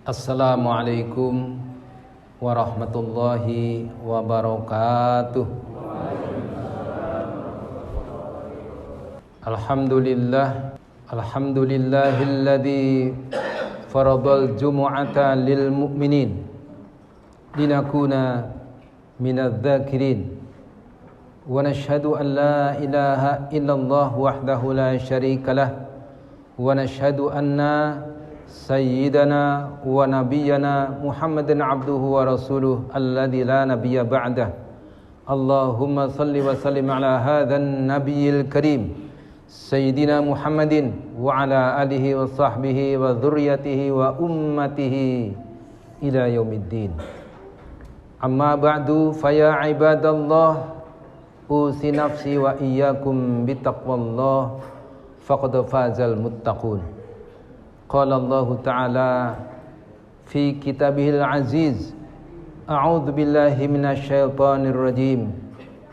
Assalamualaikum warahmatullahi wabarakatuh. Alhamdulillahilladzi faradal jumu'ata lil mu'minin linakuna minadz dzakirin wa nashhadu an la ilaha illallah wahdahu la syarikalah wa nashhadu anna sayyidana wa nabiyyana Muhammadan abduhu wa rasuluh alladzi la nabiyya ba'dah. Allahumma salli wa sallim ala hadzal nabiyil karim sayyidina Muhammadin wa ala alihi wa sahbihi wa dzurriyyatihi wa ummatihi ila yaumiddin. Amma ba'du, fa ya ibadallah, usi nafsi wa iyyakum bittaqwallah, faqad fazal muttaqun. Qala Allah Ta'ala fi kitabihil aziz, a'udzu billahi minasy syaithanir rajim.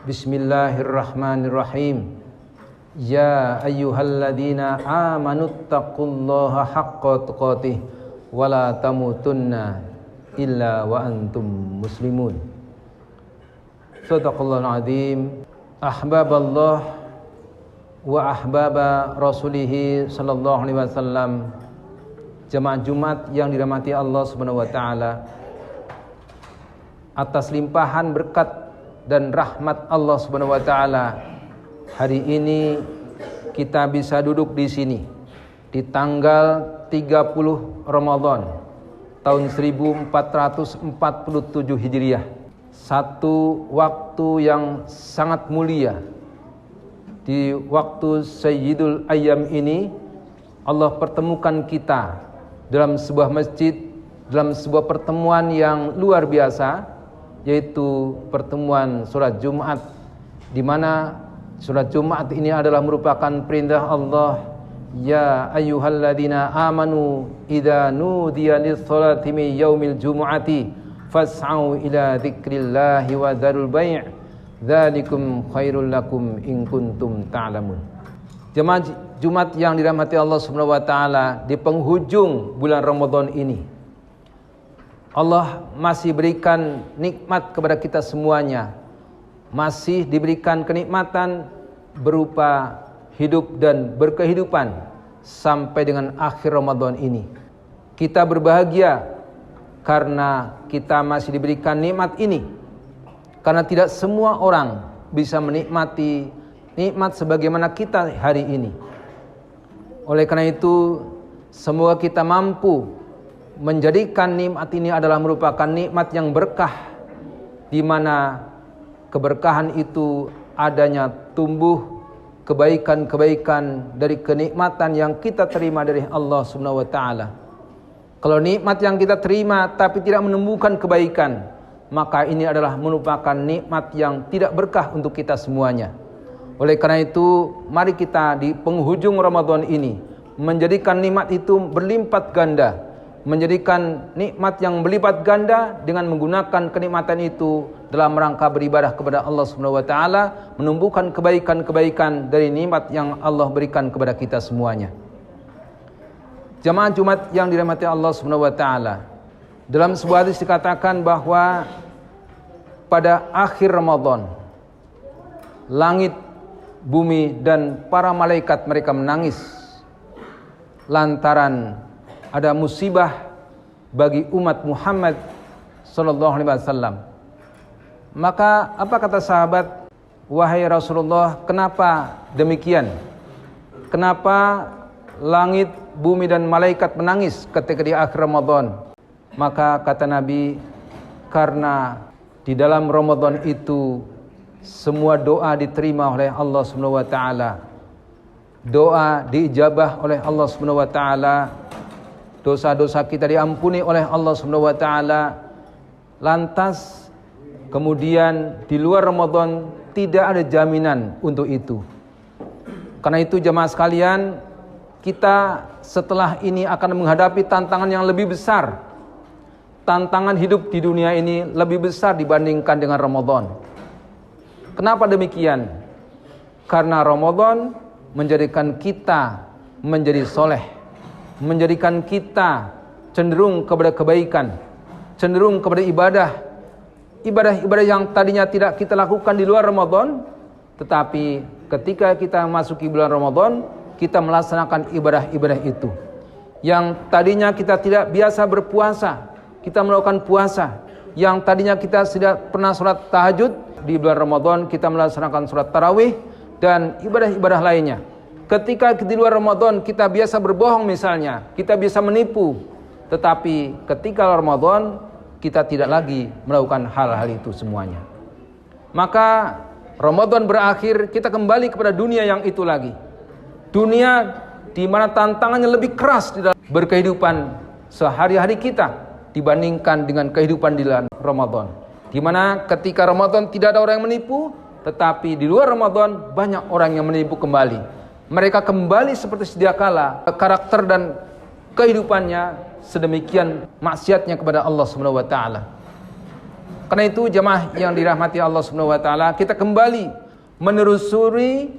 Bismillahirrahmanirrahim. Ya ayyuhalladzina amanuttaqullaha haqqa tuqatih wa la tamutunna illa wa antum muslimun. Shadaqallahul azim. Ahbaballah wa ahbaba rasulih sallallahu alaihi wasallam. Jemaah Jumat yang dirahmati Allah Subhanahu wa taala, atas limpahan berkat dan rahmat Allah Subhanahu wa taala, hari ini kita bisa duduk di sini di tanggal 30 Ramadan tahun 1447 Hijriah. Satu waktu yang sangat mulia. Di waktu Sayyidul Ayyam ini Allah pertemukan kita dalam sebuah masjid, dalam sebuah pertemuan yang luar biasa, yaitu pertemuan sholat Jumat, di mana sholat Jumat ini adalah merupakan perintah Allah. Ya ayyuhalladzina amanu idza nudiya lis-sholati min yaumil jumu'ati fas'au ila dzikrillahi wa dzarul bai', dzalikum khairul lakum in kuntum ta'lamun. Jemaah Jumat yang dirahmati Allah Subhanahu wa taala, di penghujung bulan Ramadan ini Allah masih berikan nikmat kepada kita semuanya. Masih diberikan kenikmatan berupa hidup dan berkehidupan sampai dengan akhir Ramadan ini. Kita berbahagia karena kita masih diberikan nikmat ini. Karena tidak semua orang bisa menikmati nikmat sebagaimana kita hari ini. Oleh karena itu, semoga kita mampu menjadikan nikmat ini adalah merupakan nikmat yang berkah, di mana keberkahan itu adanya tumbuh kebaikan-kebaikan dari kenikmatan yang kita terima dari Allah Subhanahu wa taala. Kalau nikmat yang kita terima tapi tidak menumbuhkan kebaikan, maka ini adalah merupakan nikmat yang tidak berkah untuk kita semuanya. Oleh karena itu, mari kita di penghujung Ramadan ini menjadikan nikmat itu berlipat ganda, menjadikan nikmat yang berlipat ganda dengan menggunakan kenikmatan itu dalam rangka beribadah kepada Allah Subhanahu wa taala, menumbuhkan kebaikan-kebaikan dari nikmat yang Allah berikan kepada kita semuanya. Jamaah Jumat yang dirahmati Allah Subhanahu wa taala, dalam sebuah hadis dikatakan bahwa pada akhir Ramadan langit, bumi dan para malaikat mereka menangis lantaran ada musibah bagi umat Muhammad sallallahu alaihi wasallam. Maka apa kata sahabat? Wahai Rasulullah, kenapa demikian? Kenapa langit, bumi dan malaikat menangis ketika di akhir Ramadan? Maka kata Nabi, karena di dalam Ramadan itu semua doa diterima oleh Allah Subhanahu wa taala. Doa diijabah oleh Allah Subhanahu wa taala. Dosa-dosa kita diampuni oleh Allah Subhanahu wa taala. Lantas kemudian di luar Ramadan tidak ada jaminan untuk itu. Karena itu jemaah sekalian, kita setelah ini akan menghadapi tantangan yang lebih besar. Tantangan hidup di dunia ini lebih besar dibandingkan dengan Ramadan. Kenapa demikian? Karena Ramadan menjadikan kita menjadi soleh, menjadikan kita cenderung kepada kebaikan, cenderung kepada ibadah yang tadinya tidak kita lakukan di luar Ramadan, tetapi ketika kita masuki bulan Ramadan, kita melaksanakan ibadah-ibadah itu. Yang tadinya kita tidak biasa berpuasa, kita melakukan puasa. Yang tadinya kita tidak pernah sholat tahajud, di bulan Ramadan kita melaksanakan sholat tarawih dan ibadah-ibadah lainnya. Ketika di luar Ramadan kita biasa berbohong misalnya, kita bisa menipu, tetapi ketika Ramadan kita tidak lagi melakukan hal-hal itu semuanya. Maka Ramadan berakhir, kita kembali kepada dunia yang itu lagi. Dunia di mana tantangannya lebih keras di dalam berkehidupan sehari-hari kita dibandingkan dengan kehidupan di dalam Ramadan. Di mana ketika Ramadan tidak ada orang yang menipu, tetapi di luar Ramadan banyak orang yang menipu kembali. Mereka kembali seperti sedia kala, karakter dan kehidupannya sedemikian maksiatnya kepada Allah Subhanahu wa taala. Karena itu jemaah yang dirahmati Allah Subhanahu wa taala, kita kembali menelusuri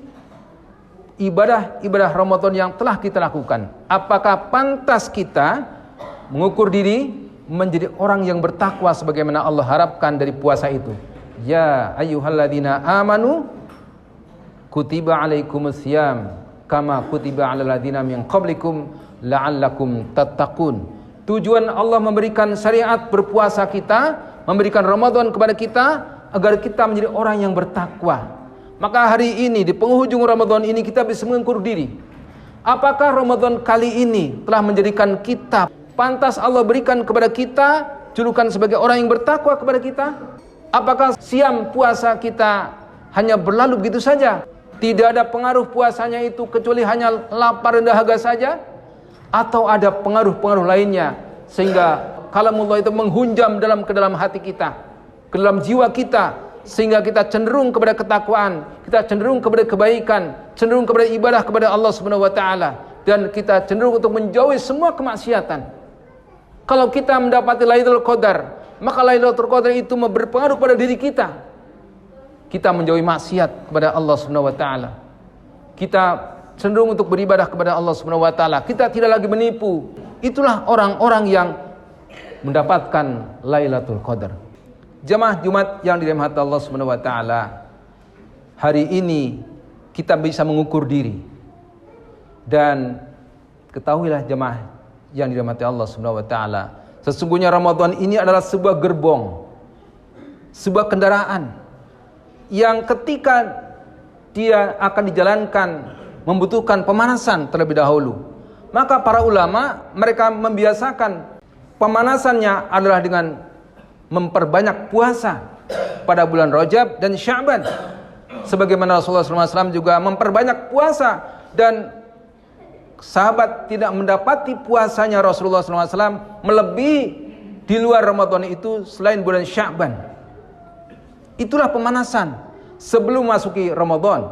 ibadah Ramadan yang telah kita lakukan. Apakah pantas kita mengukur diri menjadi orang yang bertakwa sebagaimana Allah harapkan dari puasa itu? Ya ayyuhalladzina amanu kutiba alaikumusiyam kama kutiba alal ladzina min qablikum la'allakum tattaqun. Tujuan Allah memberikan syariat berpuasa kita, memberikan Ramadan kepada kita agar kita menjadi orang yang bertakwa. Maka hari ini di penghujung Ramadan ini kita bisa mengukur diri. Apakah Ramadan kali ini telah menjadikan kita pantas Allah berikan kepada kita julukan sebagai orang yang bertakwa kepada kita? Apakah siam puasa kita hanya berlalu begitu saja? Tidak ada pengaruh puasanya itu kecuali hanya lapar dan dahaga saja? Atau ada pengaruh-pengaruh lainnya sehingga kalamullah itu menghunjam ke dalam hati kita, ke dalam jiwa kita, sehingga kita cenderung kepada ketakwaan, kita cenderung kepada kebaikan, cenderung kepada ibadah kepada Allah Subhanahu wa taala, dan kita cenderung untuk menjauhi semua kemaksiatan. Kalau kita mendapati Lailatul Qadar, maka Lailatul Qadar itu berpengaruh pada diri kita. Kita menjauhi maksiat kepada Allah Subhanahu wa taala. Kita cenderung untuk beribadah kepada Allah Subhanahu wa taala. Kita tidak lagi menipu. Itulah orang-orang yang mendapatkan Lailatul Qadar. Jemaah Jumat yang dirahmati Allah Subhanahu wa taala, hari ini kita bisa mengukur diri. Dan ketahuilah jemaah yang dirahmati Allah Subhanahu wa taala, sesungguhnya Ramadan ini adalah sebuah gerbong, sebuah kendaraan yang ketika dia akan dijalankan membutuhkan pemanasan terlebih dahulu. Maka para ulama mereka membiasakan pemanasannya adalah dengan memperbanyak puasa pada bulan Rajab dan Sya'ban. Sebagaimana Rasulullah SAW juga memperbanyak puasa, dan sahabat tidak mendapati puasanya Rasulullah SAW melebihi di luar Ramadan itu selain bulan Sya'ban. Itulah pemanasan sebelum masuki Ramadan.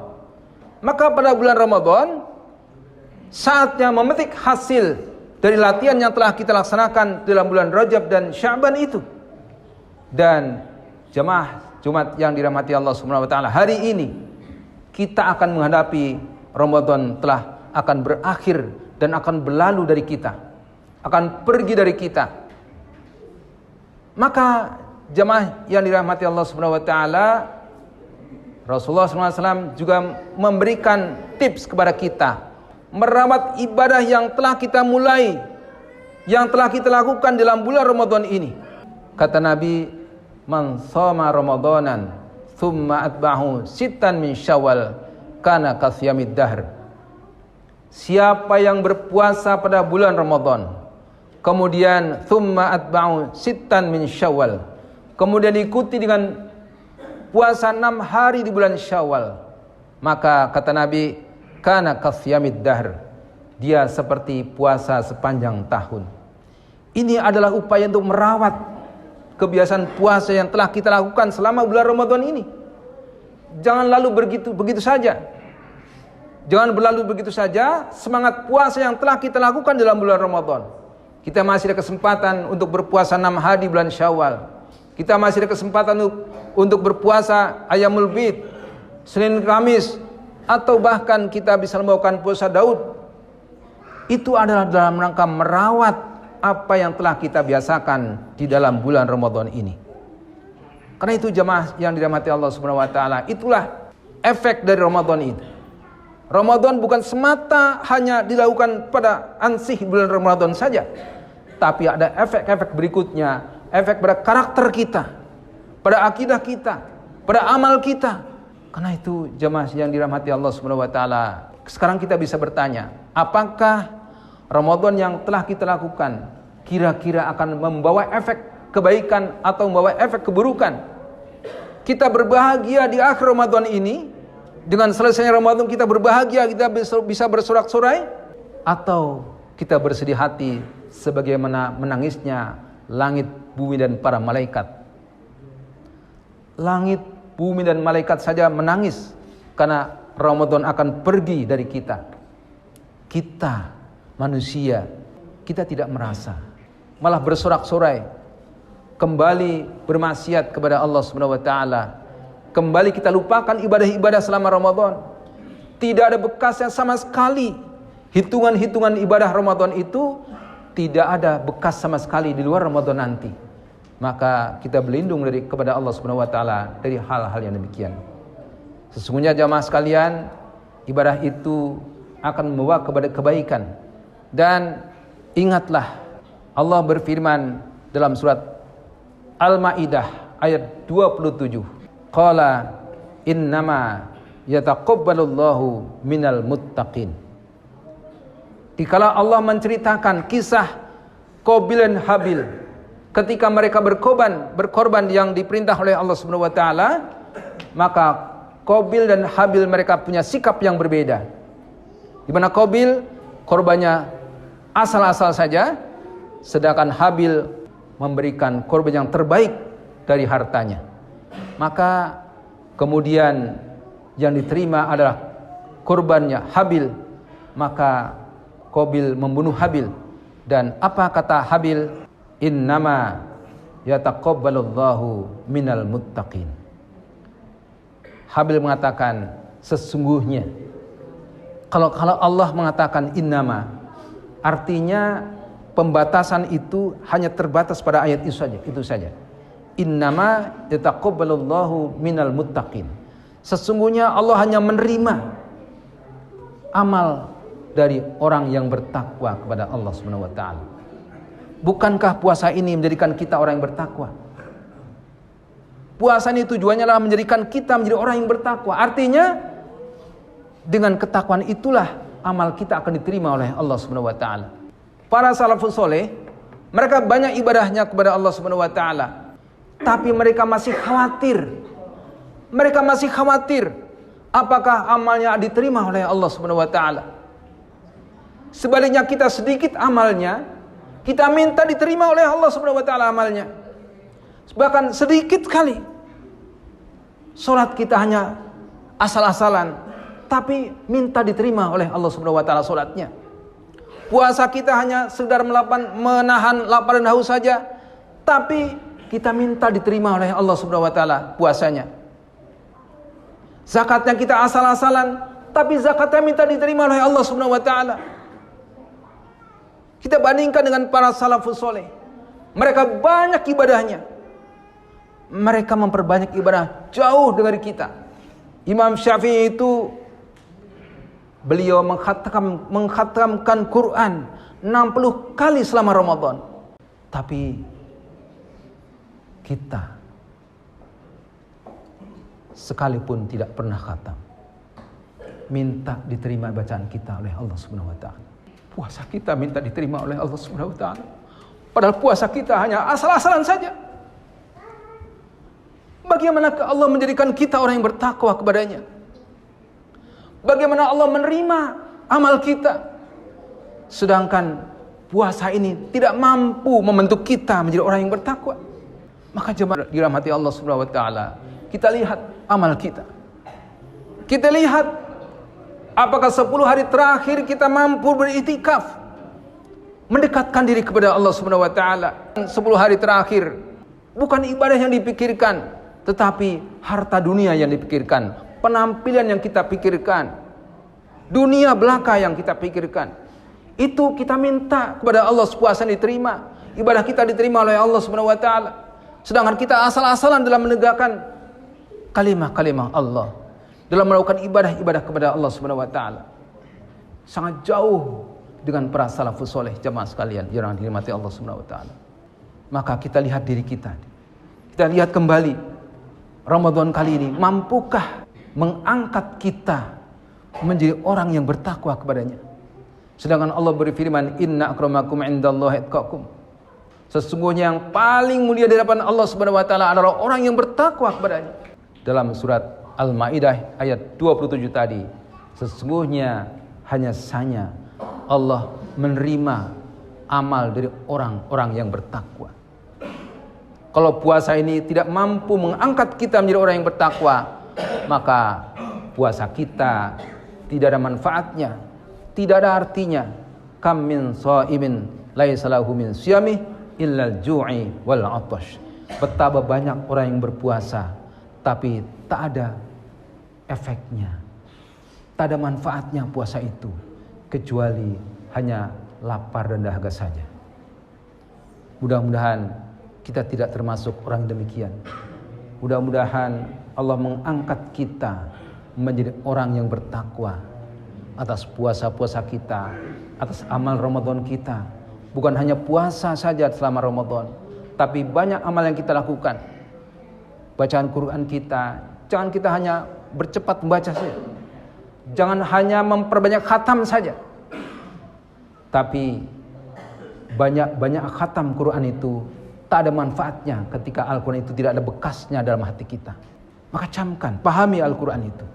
Maka pada bulan Ramadan saatnya memetik hasil dari latihan yang telah kita laksanakan dalam bulan Rajab dan Sya'ban itu. Dan jemaah Jumat yang dirahmati Allah Subhanahu wa taala, hari ini kita akan menghadapi Ramadan telah akan berakhir dan akan berlalu dari kita, akan pergi dari kita. Maka jemaah yang dirahmati Allah Subhanahu wa taala, Rasulullah SAW juga memberikan tips kepada kita merawat ibadah yang telah kita mulai, yang telah kita lakukan dalam bulan Ramadan ini. Kata Nabi, man shoma ramadanan thumma atba'ahu sittan min syawal kana kasyamid dahr. Siapa yang berpuasa pada bulan Ramadan, kemudian thumma atba'ahu sittan min syawal, kemudian diikuti dengan puasa 6 hari di bulan Syawal, maka kata Nabi, kana kasyamid dahr, dia seperti puasa sepanjang tahun. Ini adalah upaya untuk merawat kebiasaan puasa yang telah kita lakukan selama bulan Ramadan ini. Jangan lalu begitu saja. Jangan berlalu begitu saja semangat puasa yang telah kita lakukan dalam bulan Ramadan. Kita masih ada kesempatan untuk berpuasa 6 hari di bulan Syawal. Kita masih ada kesempatan untuk berpuasa Ayyamul Bid, Senin Kamis, atau bahkan kita bisa melakukan puasa Daud. Itu adalah dalam rangka merawat apa yang telah kita biasakan di dalam bulan Ramadan ini. Karena itu jemaah yang dirahmati Allah Subhanahu wa taala, itulah efek dari Ramadan itu. Ramadan bukan semata hanya dilakukan pada ansih bulan Ramadan saja, tapi ada efek-efek berikutnya, efek pada karakter kita, pada akidah kita, pada amal kita. Karena itu jemaah yang dirahmati Allah Subhanahu wa taala, sekarang kita bisa bertanya, apakah Ramadan yang telah kita lakukan kira-kira akan membawa efek kebaikan atau membawa efek keburukan? Kita berbahagia di akhir Ramadan ini, dengan selesainya Ramadan kita berbahagia, kita bisa bersorak-sorai, atau kita bersedih hati sebagaimana menangisnya langit, bumi dan para malaikat. Langit, bumi dan malaikat saja menangis karena Ramadan akan pergi dari kita. Kita manusia, kita tidak merasa, malah bersorak-sorai, kembali bermaksiat kepada Allah Subhanahu wa taala. Kembali kita lupakan ibadah-ibadah selama Ramadan. Tidak ada bekasnya sama sekali. Hitungan-hitungan ibadah Ramadan itu tidak ada bekas sama sekali di luar Ramadan nanti. Maka kita berlindung kepada Allah Subhanahu wa taala dari hal-hal yang demikian. Sesungguhnya jamaah sekalian, ibadah itu akan membawa kepada kebaikan. Dan ingatlah, Allah berfirman dalam surat Al-Maidah ayat 27. Qala innama yataqabbalullahu minal muttaqin. Dikala Allah menceritakan kisah Qabil dan Habil ketika mereka berkorban yang diperintah oleh Allah Subhanahu wa taala, maka Qabil dan Habil mereka punya sikap yang berbeda. Di mana Qabil korbannya asal-asal saja, sedangkan Habil memberikan korban yang terbaik dari hartanya. Maka kemudian yang diterima adalah korbannya Habil, maka Qabil membunuh Habil. Dan apa kata Habil? Innama yataqabbalullahu minal muttaqin. Habil mengatakan, sesungguhnya. Kalau Allah mengatakan innama, artinya pembatasan itu hanya terbatas pada ayat itu saja. Innama yataqabbalullahu minal muttaqin. Sesungguhnya Allah hanya menerima amal dari orang yang bertakwa kepada Allah Subhanahu wa taala. Bukankah puasa ini menjadikan kita orang yang bertakwa? Puasa ini tujuannya adalah menjadikan kita menjadi orang yang bertakwa. Artinya dengan ketakwaan itulah amal kita akan diterima oleh Allah Subhanahu wa taala. Para salafus soleh, mereka banyak ibadahnya kepada Allah Subhanahu wa taala, tapi mereka masih khawatir. Mereka masih khawatir apakah amalnya diterima oleh Allah Subhanahu wa taala. Sebaliknya kita sedikit amalnya, kita minta diterima oleh Allah Subhanahu wa taala amalnya. Bahkan sedikit kali. Salat kita hanya asal-asalan, tapi minta diterima oleh Allah Subhanahu wa taala salatnya. Puasa kita hanya sekedar menahan lapar dan haus saja, tapi kita minta diterima oleh Allah Subhanahu wa taala puasanya. Zakatnya kita asal-asalan, tapi zakatnya minta diterima oleh Allah Subhanahu wa taala. Kita bandingkan dengan para salafus soleh. Mereka banyak ibadahnya. Mereka memperbanyak ibadah jauh dari kita. Imam Syafi'i itu beliau mengkhatamkan Quran 60 kali selama Ramadan. Tapi kita sekalipun tidak pernah khatam. Minta diterima bacaan kita oleh Allah Subhanahu wa taala. Puasa kita minta diterima oleh Allah Subhanahu wa taala. Padahal puasa kita hanya asal-asalan saja. Bagaimana Allah menjadikan kita orang yang bertakwa kepadanya? Bagaimana Allah menerima amal kita? Sedangkan puasa ini tidak mampu membentuk kita menjadi orang yang bertakwa. Maka jemaah dirahmati Allah Subhanahu wa taala, kita lihat amal kita. Kita lihat apakah 10 hari terakhir kita mampu beriktikaf, mendekatkan diri kepada Allah Subhanahu wa taala. 10 hari terakhir bukan ibadah yang dipikirkan, tetapi harta dunia yang dipikirkan, penampilan yang kita pikirkan, dunia belaka yang kita pikirkan. Itu kita minta kepada Allah puasa diterima, ibadah kita diterima oleh Allah Subhanahu wa taala. Sedangkan kita asal-asalan dalam menegakkan kalimah-kalimah Allah, dalam melakukan ibadah-ibadah kepada Allah Subhanahu wa taala. Sangat jauh dengan para salafus saleh, jemaah sekalian yang dirahmati Allah Subhanahu wa taala. Maka kita lihat diri kita. Kita lihat kembali Ramadan kali ini, mampukah mengangkat kita menjadi orang yang bertakwa kepadanya? Sedangkan Allah berfirman, inna akramakum indallahi atqakum. Sesungguhnya yang paling mulia di hadapan Allah Subhanahu wa taala adalah orang yang bertakwa kepadanya. Dalam surat Al-Maidah ayat 27 tadi, sesungguhnya hanya saja Allah menerima amal dari orang-orang yang bertakwa. Kalau puasa ini tidak mampu mengangkat kita menjadi orang yang bertakwa, maka puasa kita tidak ada manfaatnya, tidak ada artinya. Kam min shaimin laisa lahu min siyamih illa al-ju'i wal 'atash. Betapa banyak orang yang berpuasa tapi tak ada efeknya, tak ada manfaatnya puasa itu, kecuali hanya lapar dan dahaga saja. Mudah-mudahan kita tidak termasuk orang demikian. Mudah-mudahan Allah mengangkat kita menjadi orang yang bertakwa atas puasa-puasa kita, atas amal Ramadan kita. Bukan hanya puasa saja selama Ramadan, tapi banyak amal yang kita lakukan. Bacaan Quran kita, jangan kita hanya bercepat membaca saja. Jangan hanya memperbanyak khatam saja. Tapi banyak khatam Quran itu tak ada manfaatnya ketika Al-Quran itu tidak ada bekasnya dalam hati kita. Maka camkan, pahami Al-Quran itu.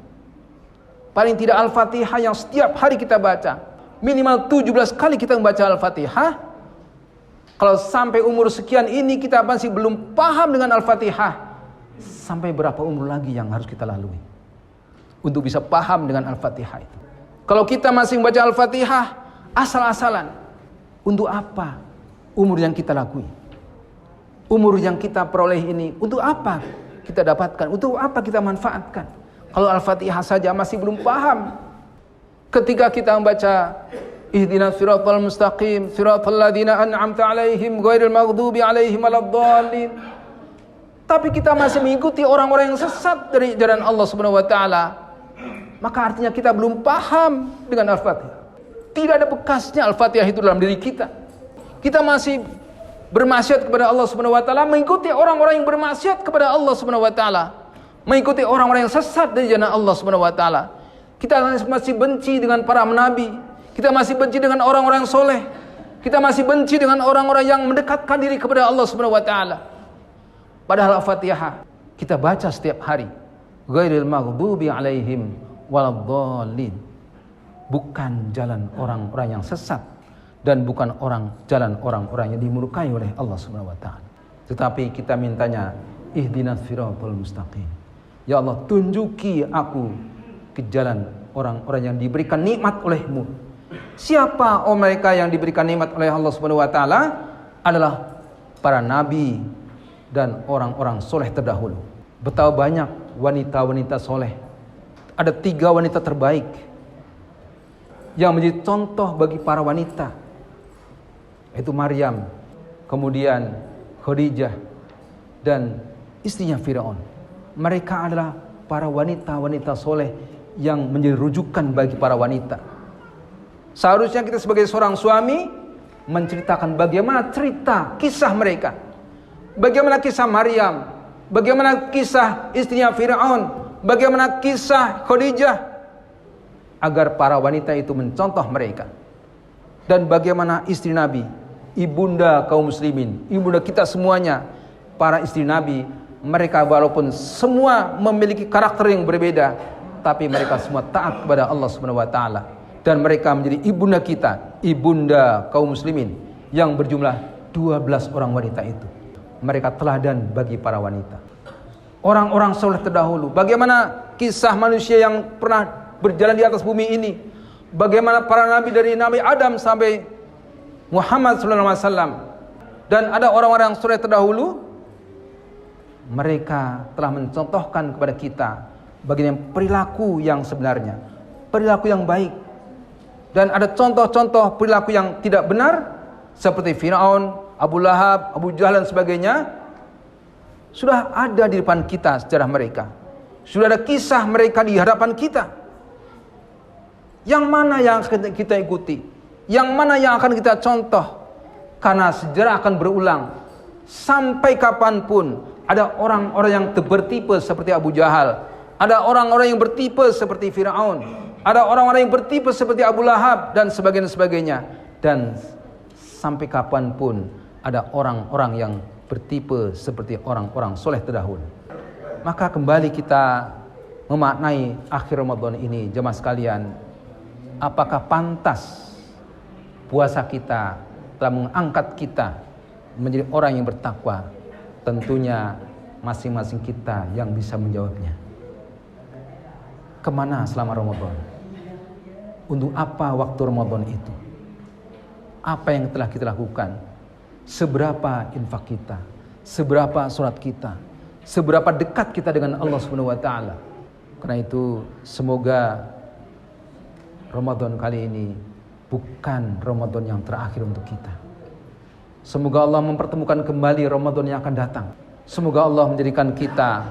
Paling tidak Al-Fatihah yang setiap hari kita baca, minimal 17 kali kita membaca Al-Fatihah. Kalau sampai umur sekian ini kita masih belum paham dengan Al-Fatihah, sampai berapa umur lagi yang harus kita lalui untuk bisa paham dengan Al-Fatihah itu? Kalau kita masih membaca Al-Fatihah asal-asalan, untuk apa umur yang kita lakui? Umur yang kita peroleh ini untuk apa kita dapatkan? Untuk apa kita manfaatkan? Kalau Al-Fatihah saja masih belum paham. Ketika kita membaca ihdinas siratal mustaqim, siratal ladzina an'amta 'alaihim ghairil maghdubi 'alaihim waladdallin, tapi kita masih mengikuti orang-orang yang sesat dari jalan Allah Subhanahu wa taala, maka artinya kita belum paham dengan Al-Fatihah. Tidak ada bekasnya Al-Fatihah itu dalam diri kita. Kita masih bermaksiat kepada Allah Subhanahu wa taala, mengikuti orang-orang yang bermaksiat kepada Allah Subhanahu wa taala, mengikuti orang-orang yang sesat dari jalan Allah Subhanahu wa taala. Kita masih benci dengan para nabi, kita masih benci dengan orang-orang yang soleh, kita masih benci dengan orang-orang yang mendekatkan diri kepada Allah Subhanahu wa taala. Padahal Al-Fatihah kita baca setiap hari, ghairil maghdubi 'alaihim waladdallin, bukan jalan orang-orang yang sesat dan bukan jalan orang-orang yang dimurkai oleh Allah Subhanahu wa taala. Tetapi kita mintanya ihdinas siratal mustaqim. Ya Allah, tunjuki aku ke jalan orang-orang yang diberikan nikmat oleh-Mu. Siapa mereka yang diberikan nikmat oleh Allah Subhanahu wa taala? Adalah para nabi dan orang-orang soleh terdahulu. Betapa banyak wanita-wanita soleh. Ada 3 wanita terbaik yang menjadi contoh bagi para wanita, yaitu Maryam, kemudian Khadijah, dan istrinya Firaun. Mereka adalah para wanita-wanita soleh yang menjadi rujukan bagi para wanita. Seharusnya kita sebagai seorang suami menceritakan bagaimana cerita kisah mereka, bagaimana kisah Maryam, bagaimana kisah istrinya Firaun, bagaimana kisah Khadijah, agar para wanita itu mencontoh mereka. Dan bagaimana istri Nabi, ibunda kaum muslimin, ibunda kita semuanya, para istri Nabi, mereka walaupun semua memiliki karakter yang berbeda, tapi mereka semua taat kepada Allah Subhanahu wa taala, dan mereka menjadi ibunda kita, ibunda kaum muslimin yang berjumlah 12 orang wanita itu. Mereka teladan bagi para wanita. Orang-orang soleh terdahulu, bagaimana kisah manusia yang pernah berjalan di atas bumi ini, bagaimana para nabi dari Nabi Adam sampai Muhammad SAW, dan ada orang-orang soleh terdahulu. Mereka telah mencontohkan kepada kita bagaimana perilaku yang sebenarnya, perilaku yang baik, Dan ada contoh-contoh perilaku yang tidak benar seperti Firaun, Abu Lahab, Abu Jahal dan sebagainya. Sudah ada di depan kita sejarah mereka. Sudah ada kisah mereka di hadapan kita. Yang mana yang akan kita ikuti? Yang mana yang akan kita contoh? Karena sejarah akan berulang. Sampai kapanpun ada orang-orang yang bertipe seperti Abu Jahal. Ada orang-orang yang bertipe seperti Firaun. Ada orang-orang yang bertipe seperti Abu Lahab dan sebagainya. Dan sampai kapanpun ada orang-orang yang bertipe seperti orang-orang soleh terdahulu. Maka kembali kita memaknai akhir Ramadan ini, jemaah sekalian. Apakah pantas puasa kita telah mengangkat kita menjadi orang yang bertakwa? Tentunya masing-masing kita yang bisa menjawabnya. Kemana selama Ramadan? Untuk apa waktu Ramadan itu? Apa yang telah kita lakukan? Seberapa infak kita? Seberapa sholat kita? Seberapa dekat kita dengan Allah Subhanahu wa taala? Karena itu semoga Ramadan kali ini bukan Ramadan yang terakhir untuk kita. Semoga Allah mempertemukan kembali Ramadan yang akan datang. Semoga Allah menjadikan kita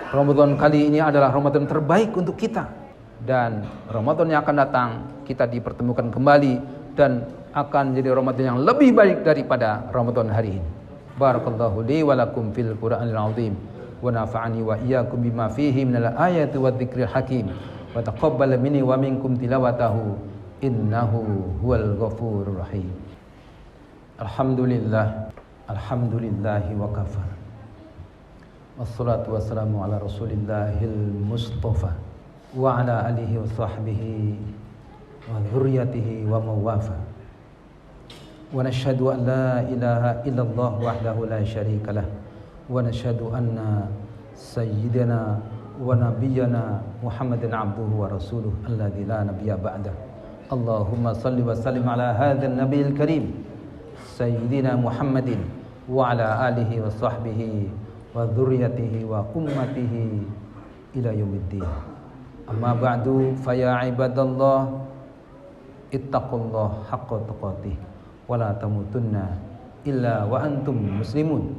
Ramadan kali ini adalah Ramadan terbaik untuk kita. Dan Ramadan yang akan datang kita dipertemukan kembali dan akan menjadi Ramadan yang lebih baik daripada Ramadan hari ini. Barakallahu li wa lakum fil Qur'anil azim wa nafa'ani wa iyyakum bima fihi minal ayati wadh-dhikril hakim wa taqabbal minni wa minkum tilawatahu innahu huwal ghafurur rahim. Alhamdulillahi wa kafa. Wassalatu wassalamu ala rasulillahil mustafa wa ala alihi wa sahbihi wa dzurriyyatihi wa mawafa. Wa nashhadu an la ilaha illallah wahdahu la syarika lah wa nashhadu anna sayyidina wa nabiyyana Muhammadan abduhu wa rasuluh alladzi la nabiyya ba'dah. Allahumma salli wa sallim ala hadzal nabiyil karim sayyidina Muhammadin wa ala alihi wa sahbihi wa dzurriyyatihi wa ummatihi ila yaumiddin. Amma ba'du fa ya ibadallah ittaqullaha haqqa tuqatih wa la tamutunna illa wa antum muslimun.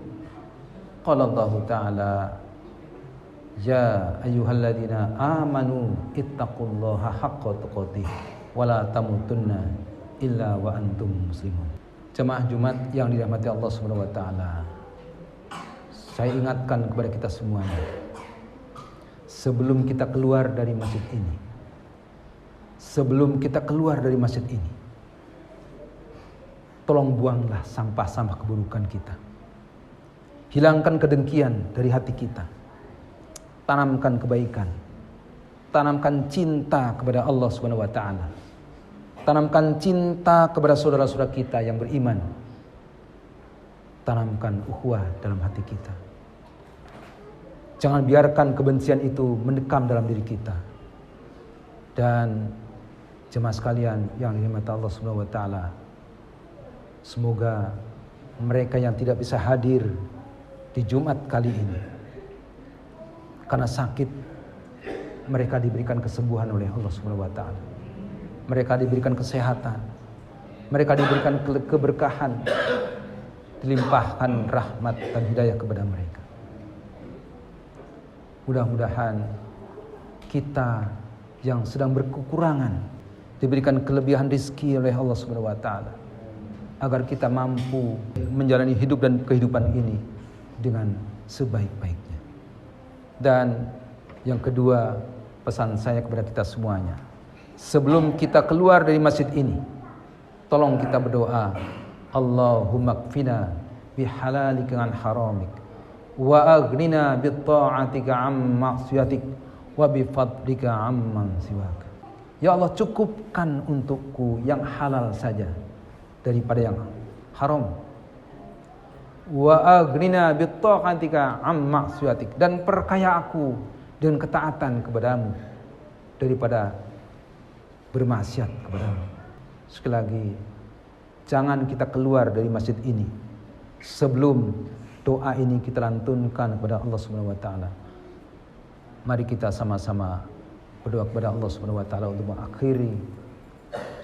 Qala Allah ta'ala ya ayyuhalladzina amanu ittaqullaha haqqa tuqatih wa la tamutunna illa wa antum muslimun. Jemaah Jumat yang dirahmati Allah Subhanahu wa taala. Saya ingatkan kepada kita semuanya, sebelum kita keluar dari masjid ini, tolong buanglah sampah-sampah keburukan kita. Hilangkan kedengkian dari hati kita. Tanamkan kebaikan. Tanamkan cinta kepada Allah Subhanahu wa taala. Tanamkan cinta kepada saudara-saudara kita yang beriman. Tanamkan ukhuwah dalam hati kita. Jangan biarkan kebencian itu mendekam dalam diri kita. Dan jemaah sekalian yang dirahmati Allah Subhanahu wa taala, semoga mereka yang tidak bisa hadir di Jumat kali ini karena sakit, mereka diberikan kesembuhan oleh Allah Subhanahu wa taala. Mereka diberikan kesehatan. Mereka diberikan keberkahan. Dilimpahkan rahmat dan hidayah kepada mereka. Mudah-mudahan kita yang sedang berkekurangan diberikan kelebihan rezeki oleh Allah Subhanahu wa taala agar kita mampu menjalani hidup dan kehidupan ini dengan sebaik-baiknya. Dan yang kedua, pesan saya kepada kita semuanya, sebelum kita keluar dari masjid ini, tolong kita berdoa, Allahumma kfina bihalalika an haramik wa aghnina bitta'atika am ma'siyatik wa bifadlika amman siwak. Ya Allah, cukupkan untukku yang halal saja daripada yang haram. Wa aghnina bitta'atika am ma'siyatik, dan perkaya aku dengan ketaatan kepadamu daripada bermaksiat kepadamu. Sekali lagi, jangan kita keluar dari masjid ini sebelum doa ini kita lantunkan kepada Allah Subhanahu wa taala. Mari kita sama-sama berdoa kepada Allah Subhanahu wa taala untuk mengakhiri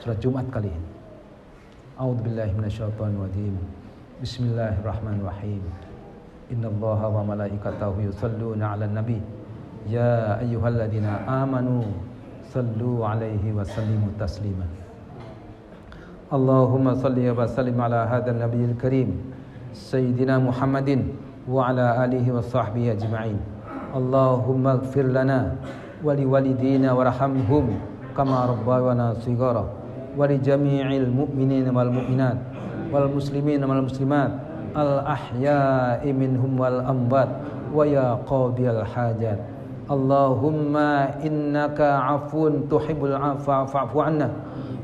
surat Jumat kali ini. A'udzubillahi minasyaitonir rajim. Bismillahirrahmanirrahim. Innallaha wa malaikatahu yusholluna 'alan nabi. Ya ayyuhalladzina amanu sallu 'alaihi wa sallimu taslima. Allahumma salli wa sallim ala hadzal nabiyil karim sayyidina Muhammadin wa ala alihi wa sahbihi ajma'in. Allahumma ighfir lana wa liwalidina warhamhum kama rabbayana shighara wa li jami'il mu'minina wal mu'minat wal muslimina wal muslimat al ahya'i minhum wal amwat wa ya qadiyal hajat. Allahumma innaka 'afuwun tuhibbul 'afwa fa'fu 'anna.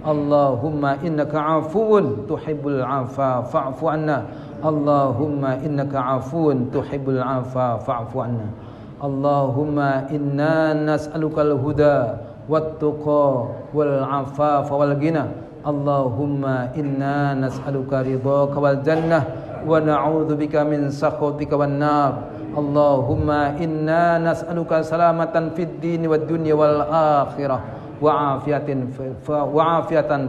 Allahumma innaka 'afuwun tuhibbul 'afwa fa'fu 'anna. Allahumma innaka 'afuwun tuhibbul 'afwa fa'fu 'anna. Allahumma inna nas'alukal huda wat tuqa wal 'afafa wal ghina. Allahumma inna nas'aluka ridhaka wal jannah wa na'udzubika min sakhatika wan nar. Allahumma inna nas'aluka salamatan fid dini wad dunya wal akhirah wa afiyatan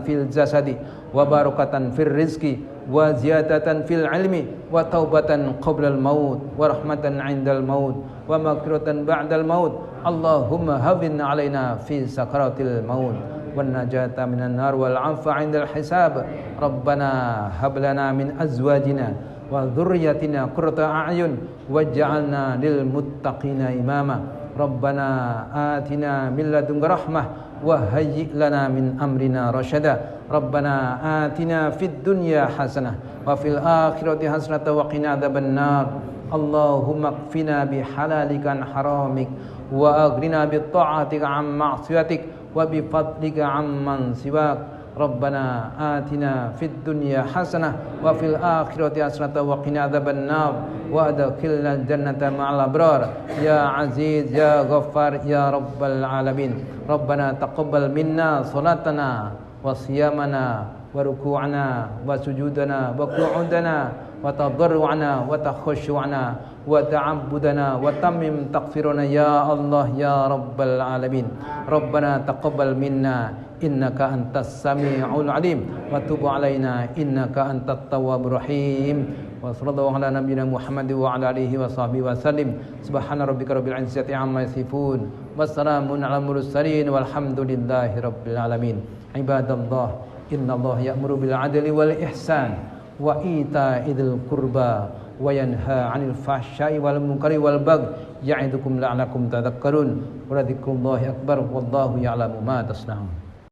fil jasadi wa barakatan fil rizqi wa ziyadatan fil ilmi wa taubatan qabla al maut wa rahmatan 'indal maut wa maghfiratan ba'dal maut. Allahumma hawwin 'alaina fi sakaratil maut wan najata minan nar wal 'afwa 'indal hisab. Rabbana hab lana min azwajina wa dzurriyyatina qurrata a'yun waj'alna lil muttaqina imama. Rabbana atina min ladunka rahmah wa hayyi' lana min amrina rasyada. Rabbana atina fid dunya hasanah wa fil akhirati hasanah wa qina adzabannar. Allahumma kfina bihalalika an haramik wa aghnina bi ta'atika an ma'siyatik wa bi fadlika amman siwak. Rabbana atina fid dunya hasanah wa fil akhirati hasanah wa qina adzabannar wa adkhilnal jannata ma'al abrar ya aziz ya ghaffar ya rabbal alamin. Rabbana taqabbal minna salatana wa siyamana wa ruku'ana wa sujudana wa qu'udana wa tadarru'ana wa takhushu'ana wa ta'abbudana wa tammim taghfiruna ya Allah ya rabbal alamin. Rabbana taqabbal minna innaka antas sami'ul alim wa tub alaina innaka antat tawwabur rahim. Wa sallallahu ala nabiyyina Muhammad wa ala alihi wa sahbihi wa sallim. Subhana rabbika rabbil izzati amma yasifun wa salamun alal mursalin walhamdulillahi rabbil alamin. Ibadallah, innallaha ya'muru bil adli wal ihsan wa ita'idil qurba wa yanha 'anil fahsya'i wal munkari wal baghi ya'idukum la'allakum tadhakkarun. Wa dzikrullahi akbar wallahu ya'lamu ma tasna'un.